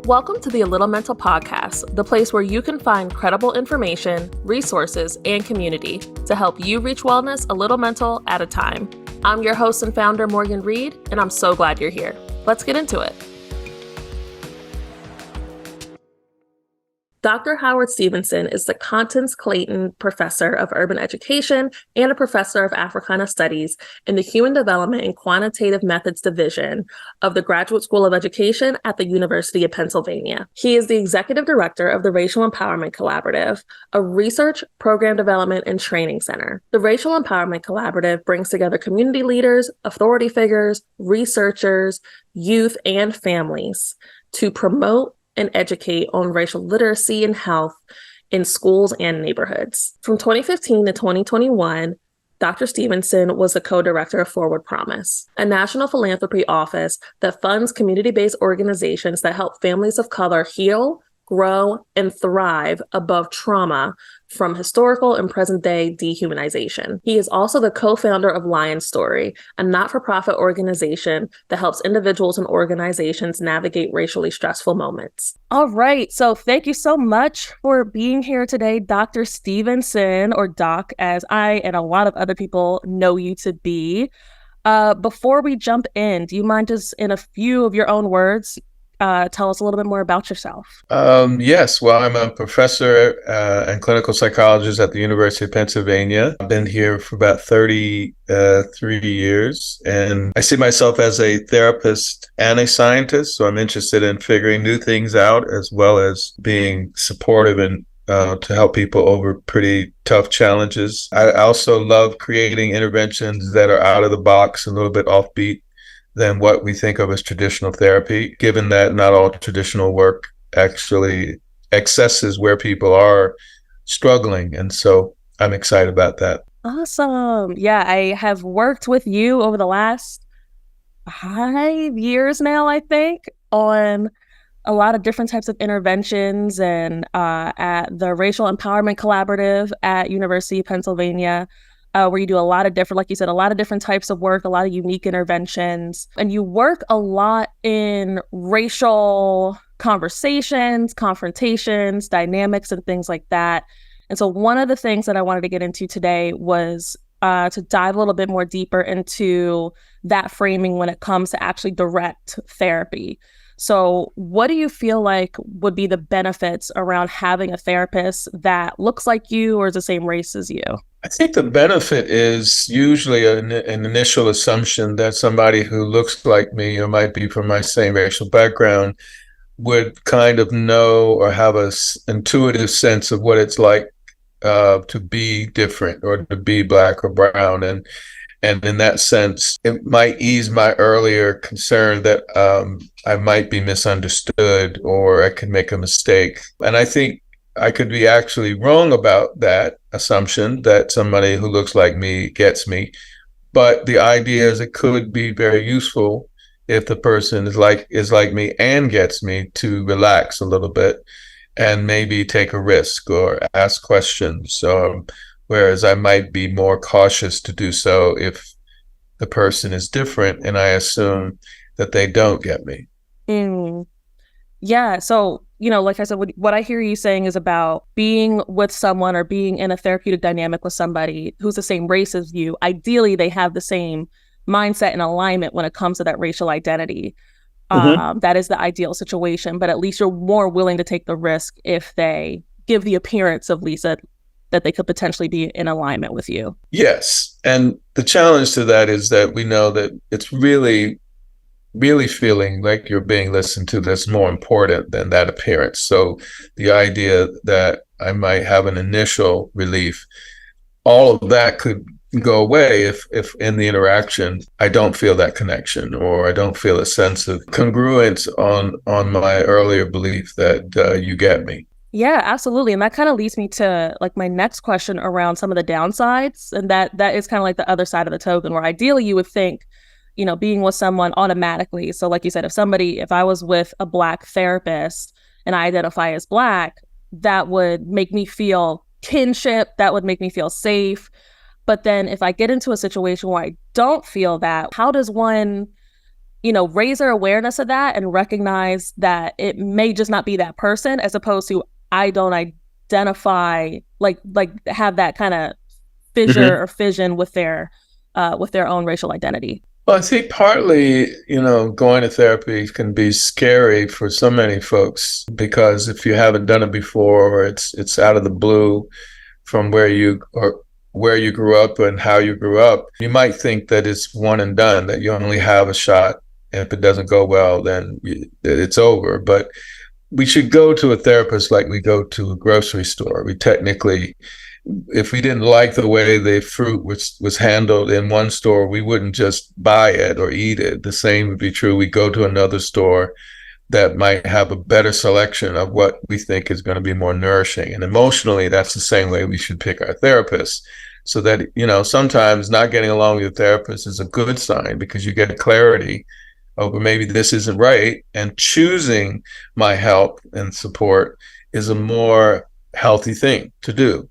Welcome to the A.Little.Mental podcast, the place where you can find credible information, resources, and community to help you reach wellness a little mental at a time. I'm your host and founder, Morgan Reed, and I'm so glad you're here. Let's get into it. Dr. Howard Stevenson is the Constance Clayton Professor of Urban Education and a Professor of Africana Studies in the Human Development and Quantitative Methods Division of the Graduate School of Education at the University of Pennsylvania. He is the Executive Director of the Racial Empowerment Collaborative, a research, program development, and training center. The Racial Empowerment Collaborative brings together community leaders, authority figures, researchers, youth, and families to promote and educate on racial literacy and health in schools and neighborhoods. From 2015 to 2021, Dr. Stevenson was the co-director of Forward Promise, a national philanthropy office that funds community-based organizations that help families of color heal, grow, and thrive above trauma from historical and present-day dehumanization. He is also the co-founder of Lion Story, a not-for-profit organization that helps individuals and organizations navigate racially stressful moments. All right, so thank you so much for being here today, Dr. Stevenson, or Doc, as I and a lot of other people know you to be. Before we jump in, do you mind just in a few of your own words, tell us a little bit more about yourself? Yes. Well, I'm a professor and clinical psychologist at the University of Pennsylvania. I've been here for about 33 years, and I see myself as a therapist and a scientist. So I'm interested in figuring new things out, as well as being supportive and to help people over pretty tough challenges. I also love creating interventions that are out of the box, a little bit offbeat than what we think of as traditional therapy, given that not all traditional work actually accesses where people are struggling. And so I'm excited about that. Awesome. Yeah, I have worked with you over the last 5 years now, I think, on a lot of different types of interventions and at the Racial Empowerment Collaborative at University of Pennsylvania, where you do a lot of different, like you said, a lot of different types of work, a lot of unique interventions. And you work a lot in racial conversations, confrontations, dynamics, and things like that. And so one of the things that I wanted to get into today was to dive a little bit more deeper into that framing when it comes to actually direct therapy. So what do you feel like would be the benefits around having a therapist that looks like you or is the same race as you? I think the benefit is usually an initial assumption that somebody who looks like me or might be from my same racial background would kind of know or have an intuitive sense of what it's like to be different or to be Black or brown. And in that sense, it might ease my earlier concern that I might be misunderstood or I could make a mistake. And I think I could be actually wrong about that assumption that somebody who looks like me gets me. But the idea is it could be very useful if the person is like me and gets me to relax a little bit and maybe take a risk or ask questions. Whereas I might be more cautious to do so if the person is different and I assume that they don't get me. Yeah. So, like I said, what I hear you saying is about being with someone or being in a therapeutic dynamic with somebody who's the same race as you. Ideally, they have the same mindset and alignment when it comes to that racial identity. That is the ideal situation, but at least you're more willing to take the risk if they give the appearance of Lisa that they could potentially be in alignment with you. Yes. And the challenge to that is that we know that it's really feeling like you're being listened to that's more important than that appearance. So the idea that I might have an initial relief, all of that could go away if in the interaction I don't feel that connection or I don't feel a sense of congruence on my earlier belief that you get me. Yeah, absolutely. And that kind of leads me to like my next question around some of the downsides. And that is kind of like the other side of the token, where ideally you would think, being with someone automatically. So like you said, if I was with a Black therapist and I identify as Black, that would make me feel kinship, that would make me feel safe. But then if I get into a situation where I don't feel that, how does one raise their awareness of that and recognize that it may just not be that person, as opposed to I don't identify, like have that kind of fissure Mhm. or fission with their own racial identity. Well, I think partly, going to therapy can be scary for so many folks because if you haven't done it before or it's out of the blue from where you grew up and how you grew up, you might think that it's one and done, that you only have a shot. And if it doesn't go well, then it's over. But we should go to a therapist like we go to a grocery store. We technically, if we didn't like the way the fruit was handled in one store, we wouldn't just buy it or eat it. The same would be true. We go to another store that might have a better selection of what we think is going to be more nourishing. And emotionally, that's the same way we should pick our therapists. So that, sometimes not getting along with your therapist is a good sign because you get clarity over maybe this isn't right. And choosing my help and support is a more healthy thing to do.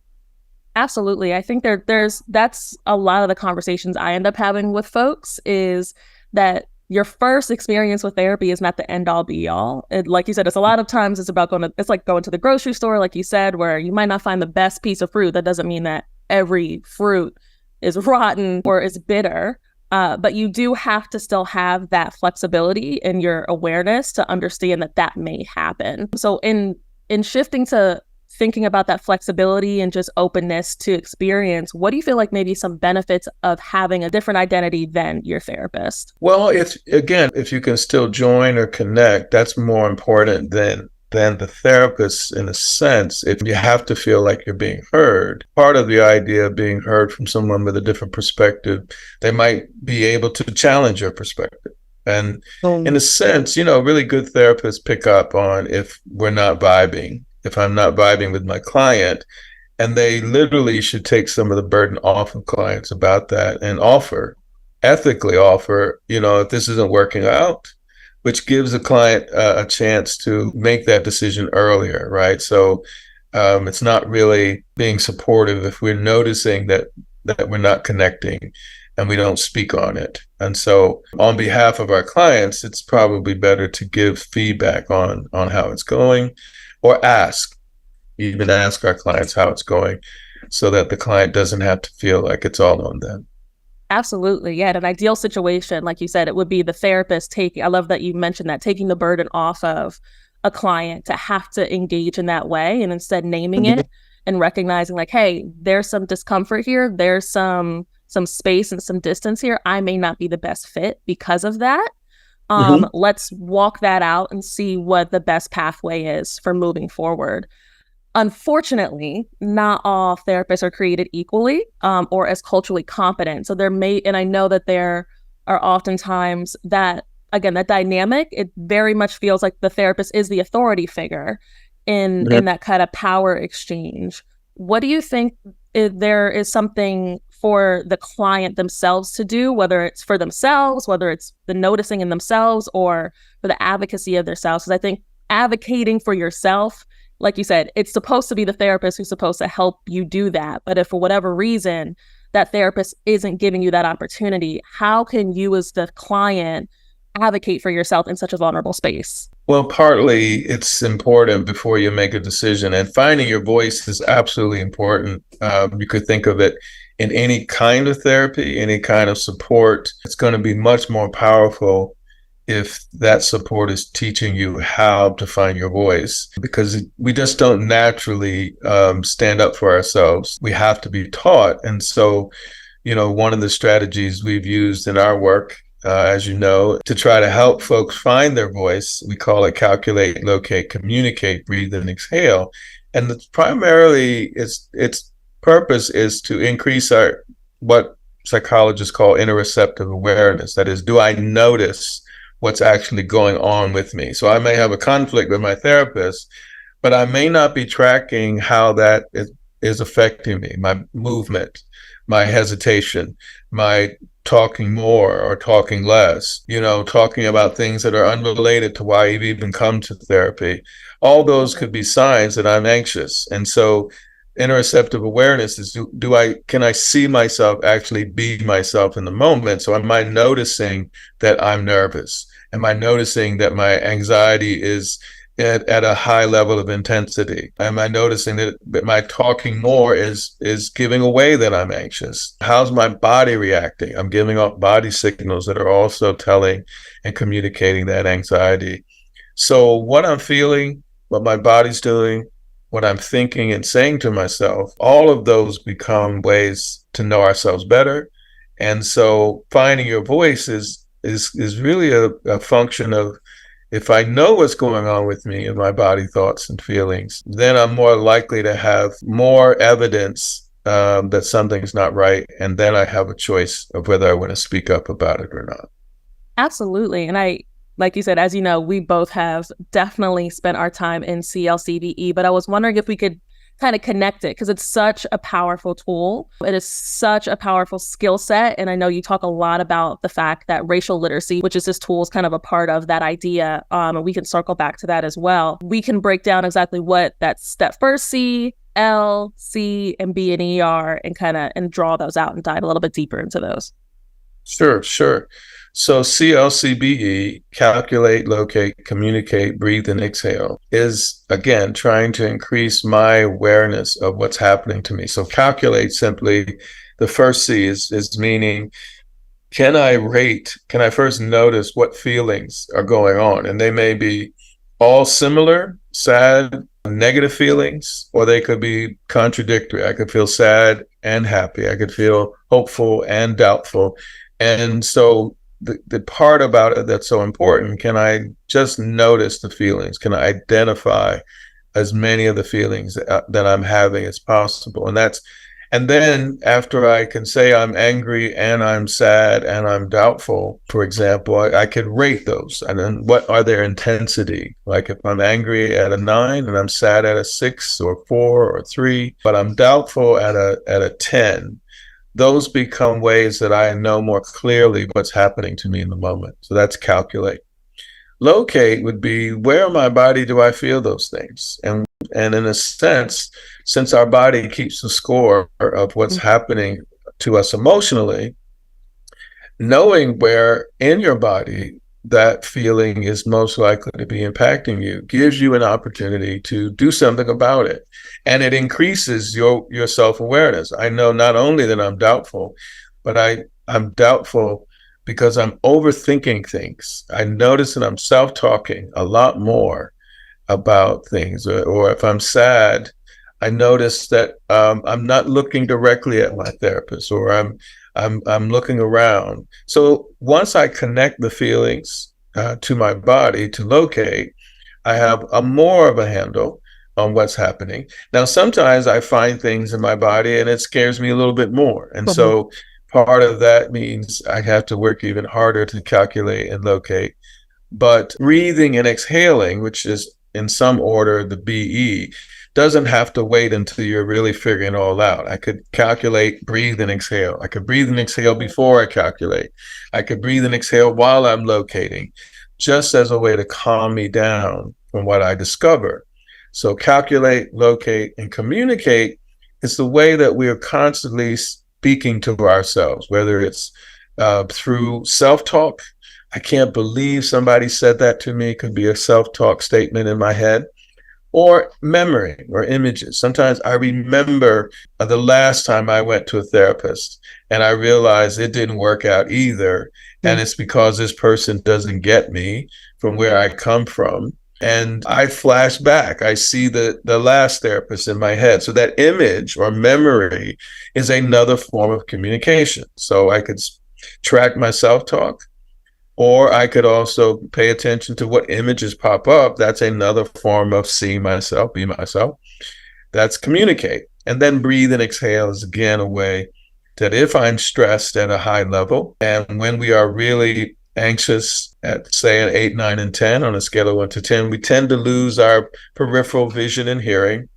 Absolutely. I think that's a lot of the conversations I end up having with folks, is that your first experience with therapy is not the end all be all. Like you said, it's a lot of times it's like going to the grocery store, like you said, where you might not find the best piece of fruit. That doesn't mean that every fruit is rotten or is bitter. But you do have to still have that flexibility in your awareness to understand that that may happen. So in shifting to thinking about that flexibility and just openness to experience, what do you feel like maybe some benefits of having a different identity than your therapist? Well, if you can still join or connect, that's more important than the therapist in a sense. If you have to feel like you're being heard, part of the idea of being heard from someone with a different perspective, they might be able to challenge your perspective. And in a sense, really good therapists pick up on if we're not vibing, if I'm not vibing with my client, and they literally should take some of the burden off of clients about that and ethically offer, if this isn't working out, which gives the client a chance to make that decision earlier, right? So it's not really being supportive if we're noticing that we're not connecting and we don't speak on it. And so on behalf of our clients, it's probably better to give feedback on how it's going, or even ask our clients how it's going, so that the client doesn't have to feel like it's all on them. Absolutely. Yeah. In an ideal situation, like you said, it would be the therapist I love that you mentioned that, taking the burden off of a client to have to engage in that way, and instead naming it and recognizing like, hey, there's some discomfort here. There's some space and some distance here. I may not be the best fit because of that. Mm-hmm. Let's walk that out and see what the best pathway is for moving forward. Unfortunately, not all therapists are created equally, or as culturally competent. So and I know that there are oftentimes that, again, that dynamic, it very much feels like the therapist is the authority figure in that kind of power exchange. What do you think, if there is something for the client themselves to do, whether it's for themselves, whether it's the noticing in themselves, or for the advocacy of themselves? Because I think advocating for yourself, like you said, it's supposed to be the therapist who's supposed to help you do that. But if for whatever reason that therapist isn't giving you that opportunity, how can you as the client advocate for yourself in such a vulnerable space? Well, partly it's important before you make a decision, and finding your voice is absolutely important. You could think of it in any kind of therapy, any kind of support. It's going to be much more powerful if that support is teaching you how to find your voice, because we just don't naturally stand up for ourselves. We have to be taught. And so, one of the strategies we've used in our work, as you know, to try to help folks find their voice, we call it calculate, locate, communicate, breathe, and exhale. And primarily its purpose is to increase what psychologists call interoceptive awareness. That is, do I notice what's actually going on with me? So I may have a conflict with my therapist, but I may not be tracking how that is affecting me, my movement, my hesitation, my talking more or talking less, talking about things that are unrelated to why you've even come to therapy. All those could be signs that I'm anxious. And so interoceptive awareness is can I see myself actually be myself in the moment? So am I noticing that I'm nervous? Am I noticing that my anxiety is at a high level of intensity? Am I noticing that my talking more is giving away that I'm anxious? How's my body reacting? I'm giving off body signals that are also telling and communicating that anxiety. So what I'm feeling, what my body's doing, what I'm thinking and saying to myself, all of those become ways to know ourselves better. And so finding your voice is really a function of, if I know what's going on with me in my body, thoughts, and feelings, then I'm more likely to have more evidence that something's not right. And then I have a choice of whether I want to speak up about it or not. Absolutely. And like you said, as you know, we both have definitely spent our time in CLCBE, but I was wondering if we could kind of connect it because it's such a powerful tool. It is such a powerful skill set. And I know you talk a lot about the fact that racial literacy, which is this tool, is kind of a part of that idea. And we can circle back to that as well. We can break down exactly what that first C, L, C, and B and E are and draw those out and dive a little bit deeper into those. Sure, sure. So CLCBE, calculate, locate, communicate, breathe, and exhale, is again trying to increase my awareness of what's happening to me. So calculate, simply, the first C is meaning, can I first notice what feelings are going on? And they may be all similar, sad, negative feelings, or they could be contradictory. I could feel sad and happy. I could feel hopeful and doubtful. And so the part about it that's so important, can I just notice the feelings? Can I identify as many of the feelings that I'm having as possible? And then after I can say I'm angry and I'm sad and I'm doubtful, for example, I could rate those. And then what are their intensity? Like if I'm angry at a 9 and I'm sad at a 6 or 4 or 3, but I'm doubtful at a 10, those become ways that I know more clearly what's happening to me in the moment. So that's calculate. Locate would be, where in my body do I feel those things? And in a sense, since our body keeps a score of what's happening to us emotionally, knowing where in your body that feeling is most likely to be impacting you gives you an opportunity to do something about it. And it increases your self-awareness. I know not only that I'm doubtful, but I'm doubtful because I'm overthinking things. I notice that I'm self-talking a lot more about things. Or if I'm sad, I notice that I'm not looking directly at my therapist, or I'm looking around. So once I connect the feelings to my body to locate, I have a more of a handle on what's happening. Now, sometimes I find things in my body and it scares me a little bit more. And so part of that means I have to work even harder to calculate and locate. But breathing and exhaling, which is in some order the BE, doesn't have to wait until you're really figuring it all out. I could calculate, breathe, and exhale. I could breathe and exhale before I calculate. I could breathe and exhale while I'm locating, just as a way to calm me down from what I discover. So calculate, locate, and communicate is the way that we are constantly speaking to ourselves, whether it's through self-talk. I can't believe somebody said that to me, could be a self-talk statement in my head, or memory or images. Sometimes I remember the last time I went to a therapist and I realized it didn't work out either. And it's because this person doesn't get me from where I come from. And I flash back. I see the last therapist in my head. So that image or memory is another form of communication. So I could track my self-talk, or I could also pay attention to what images pop up. That's another form of seeing myself, be myself. That's communicate. And then breathe and exhale is again a way that if I'm stressed at a high level, and when we are really anxious at, say, an 8, 9, and 10 on a scale of 1 to 10, we tend to lose our peripheral vision and hearing.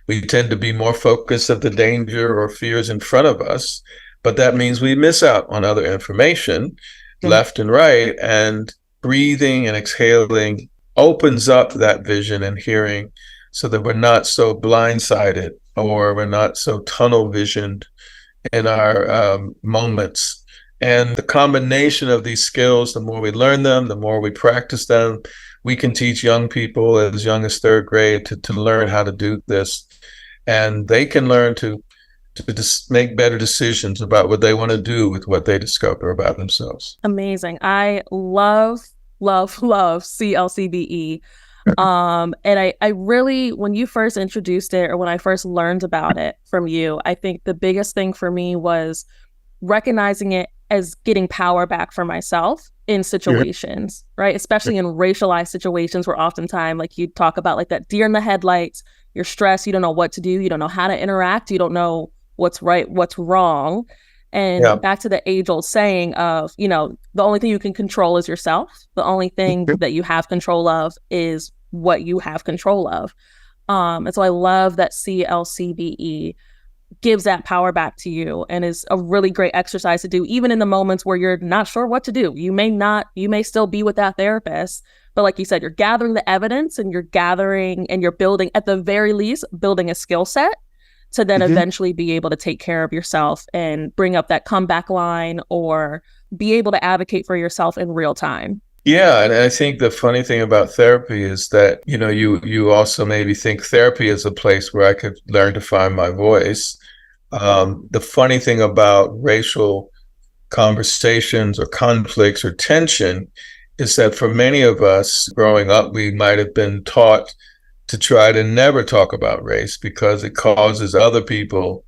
We tend to be more focused of the danger or fears in front of us, but that means we miss out on other information left and right. And breathing and exhaling opens up that vision and hearing so that we're not so blindsided or we're not so tunnel visioned in our moments. And the combination of these skills, the more we learn them, the more we practice them, we can teach young people as young as third grade to learn how to do this. And they can learn to just make better decisions about what they want to do with what they discover about themselves. Amazing. I love, love, love CLCBE. And I really, when you first introduced it or when I first learned about it from you, I think the biggest thing for me was recognizing it as getting power back for myself in situations, right? Especially in racialized situations where oftentimes, like you talk about like that deer in the headlights, you're stressed, you don't know what to do, you don't know how to interact, you don't know what's right, what's wrong. And back to the age-old saying of, the only thing you can control is yourself. The only thing that you have control of is what you have control of. And so I love that CLCBE gives that power back to you and is a really great exercise to do, even in the moments where you're not sure what to do. You may still be with that therapist, but like you said, you're gathering the evidence and you're building, at the very least, building a skill set to then eventually be able to take care of yourself and bring up that comeback line or be able to advocate for yourself in real time. Yeah, and I think the funny thing about therapy is that, you also maybe think therapy is a place where I could learn to find my voice. The funny thing about racial conversations or conflicts or tension is that for many of us growing up, we might have been taught to try to never talk about race because it causes other people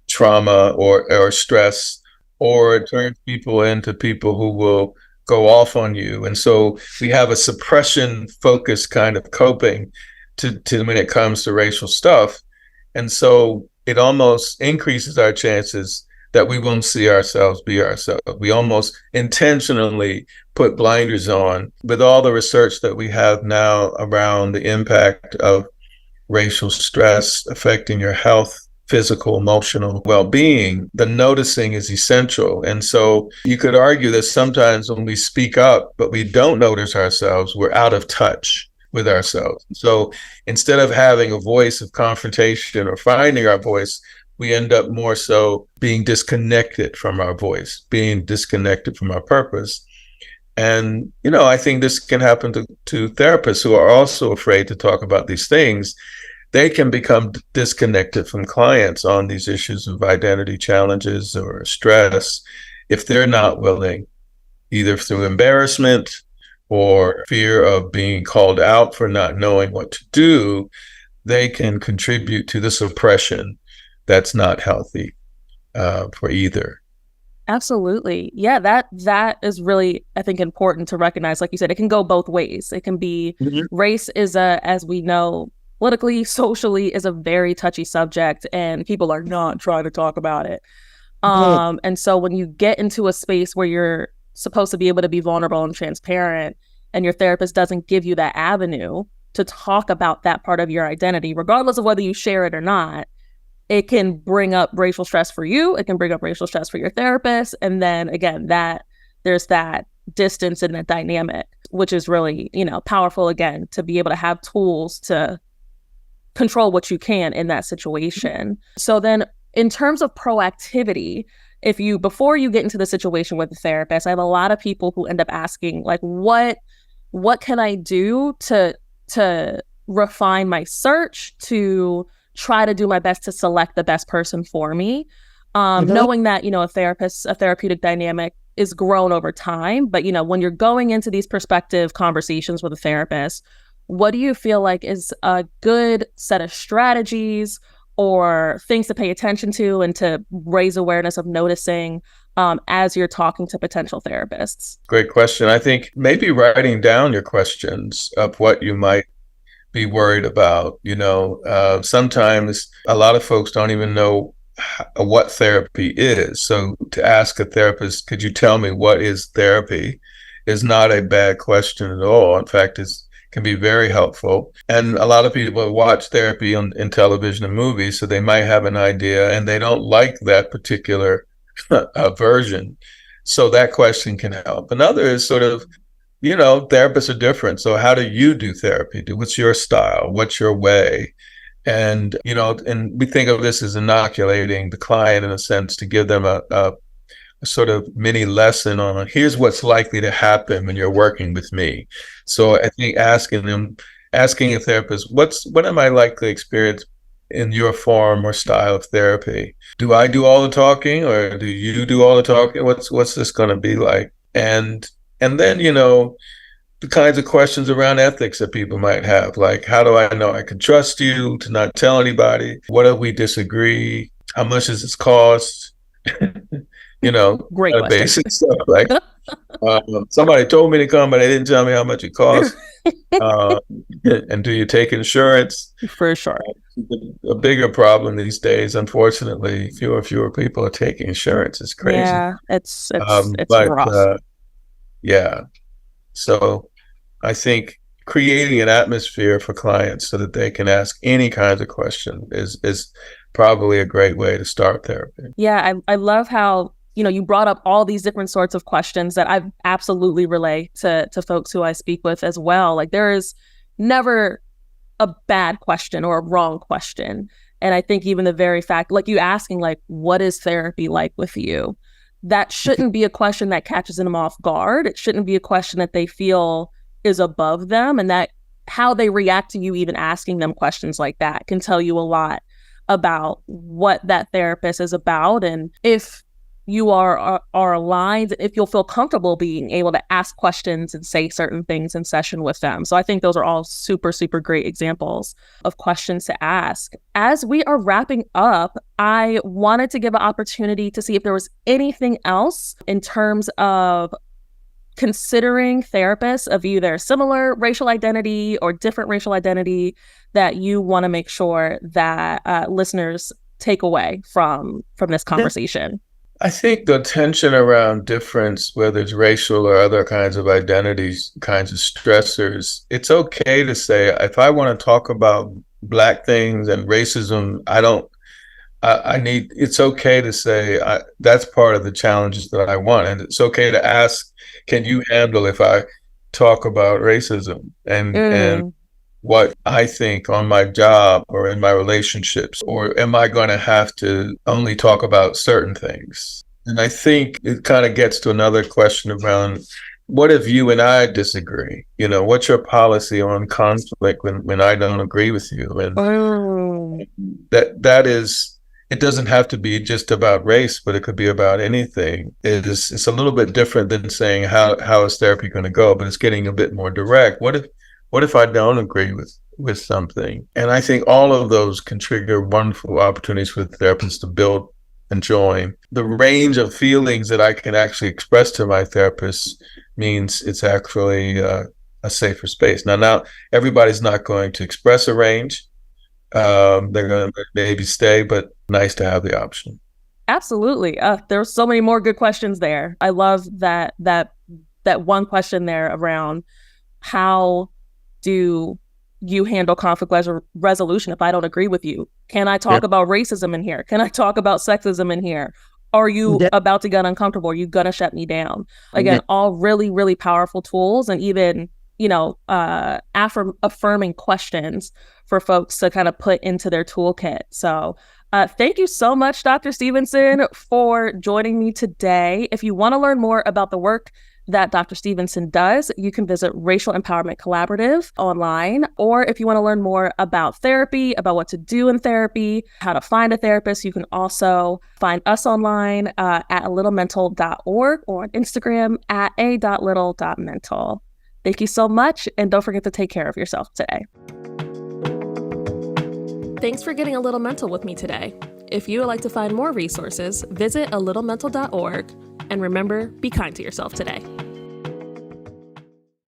trauma or stress, or it turns people into people who will go off on you. And so we have a suppression focused kind of coping to when it comes to racial stuff. And so it almost increases our chances that we won't see ourselves be ourselves. We almost intentionally put blinders on. With all the research that we have now around the impact of racial stress affecting your health, physical, emotional well-being, the noticing is essential. And so you could argue that sometimes when we speak up, but we don't notice ourselves, we're out of touch with ourselves. So instead of having a voice of confrontation or finding our voice, we end up more so being disconnected from our voice, being disconnected from our purpose. And, I think this can happen to therapists who are also afraid to talk about these things. They can become disconnected from clients on these issues of identity challenges or stress if they're not willing, either through embarrassment or fear of being called out for not knowing what to do. They can contribute to the suppression that's not healthy for either. Absolutely. Yeah, that is really, I think, important to recognize. Like you said, it can go both ways. It can be race is as we know, politically, socially, is a very touchy subject, and people are not trying to talk about it. And so when you get into a space where you're supposed to be able to be vulnerable and transparent, and your therapist doesn't give you that avenue to talk about that part of your identity, regardless of whether you share it or not, it can bring up racial stress for you. It can bring up racial stress for your therapist. And then again, there's that distance in that dynamic, which is really, powerful, again, to be able to have tools to control what you can in that situation. So then in terms of proactivity, before you get into the situation with the therapist, I have a lot of people who end up asking, like, what can I do to refine my search, to try to do my best to select the best person for me, knowing that, a therapeutic dynamic is grown over time. But, when you're going into these perspective conversations with a therapist, what do you feel like is a good set of strategies or things to pay attention to and to raise awareness of noticing as you're talking to potential therapists? Great question. I think maybe writing down your questions of what you might be worried about. Sometimes a lot of folks don't even know what therapy is. So to ask a therapist, could you tell me what is therapy, is not a bad question at all. In fact, it can be very helpful. And a lot of people watch therapy in television and movies, so they might have an idea and they don't like that particular version. So that question can help. Another is sort of, therapists are different. So how do you do therapy? What's your style? What's your way? And, and we think of this as inoculating the client in a sense to give them a sort of mini lesson on here's what's likely to happen when you're working with me. So I think asking a therapist, what am I likely to experience in your form or style of therapy? Do I do all the talking or do you do all the talking? What's this going to be like? And then, the kinds of questions around ethics that people might have, like how do I know I can trust you to not tell anybody? What if we disagree? How much does this cost? Great question. Basic stuff like somebody told me to come, but they didn't tell me how much it costs. And do you take insurance? For sure. A bigger problem these days, unfortunately, fewer and fewer people are taking insurance. It's crazy. Yeah, it's rough. Yeah. So I think creating an atmosphere for clients so that they can ask any kinds of question is probably a great way to start therapy. Yeah, I love how, you brought up all these different sorts of questions that I absolutely relay to folks who I speak with as well. Like there is never a bad question or a wrong question. And I think even the very fact, like you asking, like, what is therapy like with you? That shouldn't be a question that catches them off guard. It shouldn't be a question that they feel is above them, and that how they react to you even asking them questions like that can tell you a lot about what that therapist is about, and if you are aligned, if you'll feel comfortable being able to ask questions and say certain things in session with them. So I think those are all super, super great examples of questions to ask. As we are wrapping up, I wanted to give an opportunity to see if there was anything else in terms of considering therapists of either similar racial identity or different racial identity that you want to make sure that listeners take away from this conversation. I think the tension around difference, whether it's racial or other kinds of identities, kinds of stressors, it's okay to say, if I want to talk about Black things and racism, it's okay to say that's part of the challenges that I want. And it's okay to ask, can you handle if I talk about racism and what I think on my job or in my relationships, or am I going to have to only talk about certain things? And I think it kind of gets to another question around what if you and I disagree? What's your policy on conflict when I don't agree with you? And that is, it doesn't have to be just about race, but it could be about anything. It's a little bit different than saying how is therapy going to go, but it's getting a bit more direct. What if I don't agree with something? And I think all of those can trigger wonderful opportunities for therapists to build and join. The range of feelings that I can actually express to my therapist means it's actually a safer space. Now, everybody's not going to express a range. They're going to maybe stay, but nice to have the option. Absolutely. There's so many more good questions there. I love that one question there around how do you handle conflict resolution if I don't agree with you? Can I talk about racism in here? Can I talk about sexism in here? Are you about to get uncomfortable? Are you going to shut me down? Again, all really, really powerful tools, and even, affirming questions for folks to kind of put into their toolkit. So thank you so much, Dr. Stevenson, for joining me today. If you want to learn more about the work that Dr. Stevenson does, you can visit Racial Empowerment Collaborative online. Or if you want to learn more about therapy, about what to do in therapy, how to find a therapist, you can also find us online at A.Little.Mental.org or on Instagram at A.Little.Mental. Thank you so much, and don't forget to take care of yourself today. Thanks for getting a little mental with me today. If you would like to find more resources, visit A.Little.Mental.org. And remember, be kind to yourself today.